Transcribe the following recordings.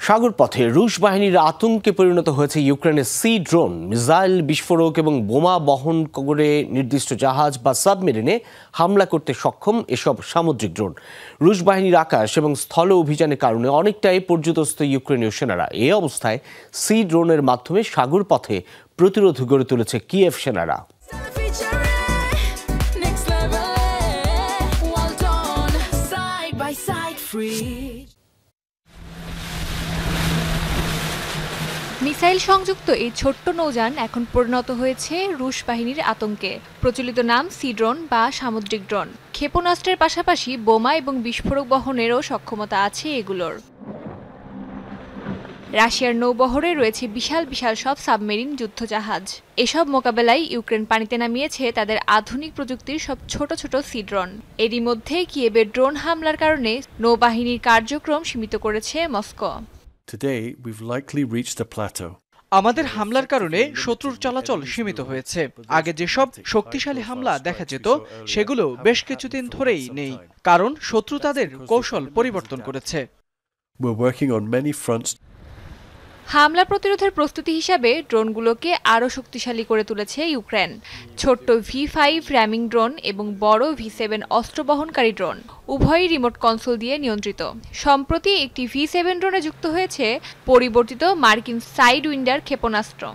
সাগরপথে রুশ বাহিনীর আতঙ্কে পরিণত হয়েছে ইউক্রেনের সি ড্রোন। মিসাইল বিস্ফোরক এবং বোমা বহন করে নির্দিষ্ট জাহাজ বা সাবমেরিনে হামলা করতে সক্ষম এসব সামুদ্রিক ড্রোন। রুশ বাহিনীর আকাশ এবং স্থল অভিযানের কারণে অনেকটাই পর্যুদস্ত ইউক্রেনীয় সেনারা। এই অবস্থায় সি ড্রোনের মাধ্যমে সাগরপথে প্রতিরোধ গড়ে তুলেছে কিয়েভ সেনারা। মিসাইল সংযুক্ত এই ছোট্ট নৌযান এখন পরিণত হয়েছে রুশ বাহিনীর আতঙ্কে। প্রচলিত নাম সি ড্রোন বা সামুদ্রিক ড্রোন। ক্ষেপণাস্ত্রের পাশাপাশি বোমা এবং বিস্ফোরক বহনেরও সক্ষমতা আছে এগুলোর। রাশিয়ার নৌবহরে রয়েছে বিশাল বিশাল সব সাবমেরিন যুদ্ধজাহাজ। এসব মোকাবেলায় ইউক্রেন পানিতে নামিয়েছে তাদের আধুনিক প্রযুক্তির সব ছোট ছোট সি ড্রোন। এরই মধ্যে কিয়েভের ড্রোন হামলার কারণে নৌবাহিনীর কার্যক্রম সীমিত করেছে মস্কো। আমাদের হামলার কারণে শত্রুর চলাচল সীমিত হয়েছে। আগে যেসব শক্তিশালী হামলা দেখা যেত সেগুলো বেশ কিছুদিন ধরেই নেই, কারণ শত্রু তাদের কৌশল পরিবর্তন করেছে। হামলা প্রতিরোধের প্রস্তুতি হিসাবে ড্রোনগুলোকে আরও শক্তিশালী করে তুলেছে ইউক্রেন। ছোট্ট V5 র্যামিং ড্রোন এবং বড় V7 অস্ত্র বহনকারী ড্রোন উভয়ই রিমোট কনসোল দিয়ে নিয়ন্ত্রিত। সম্প্রতি একটি V7 ড্রোনে যুক্ত হয়েছে পরিবর্তিত মার্কিন সাইড উইন্ডার ক্ষেপণাস্ত্র।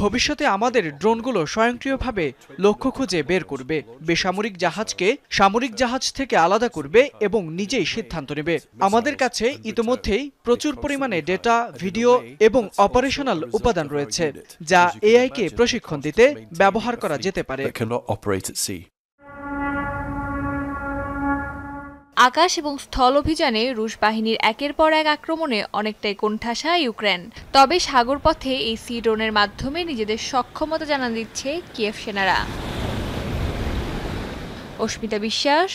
ভবিষ্যতে আমাদের ড্রোনগুলো স্বয়ংক্রিয়ভাবে লক্ষ্য খুঁজে বের করবে, বেসামরিক জাহাজকে সামরিক জাহাজ থেকে আলাদা করবে এবং নিজেই সিদ্ধান্ত নেবে। আমাদের কাছে ইতোমধ্যেই প্রচুর পরিমাণে ডেটা, ভিডিও এবং অপারেশনাল উপাদান রয়েছে যা AI-কে প্রশিক্ষণ দিতে ব্যবহার করা যেতে পারে। আকাশ এবং স্থল অভিযানে রুশ বাহিনীর একের পর এক আক্রমণে অনেকটাই কোণঠাসা ইউক্রেন। তবে সাগরপথে এই সি ড্রোনের মাধ্যমে নিজেদের সক্ষমতা জানান দিচ্ছে কিয়েভ সেনারা। অস্মিতা বিশ্বাস,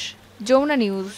যমুনা নিউজ।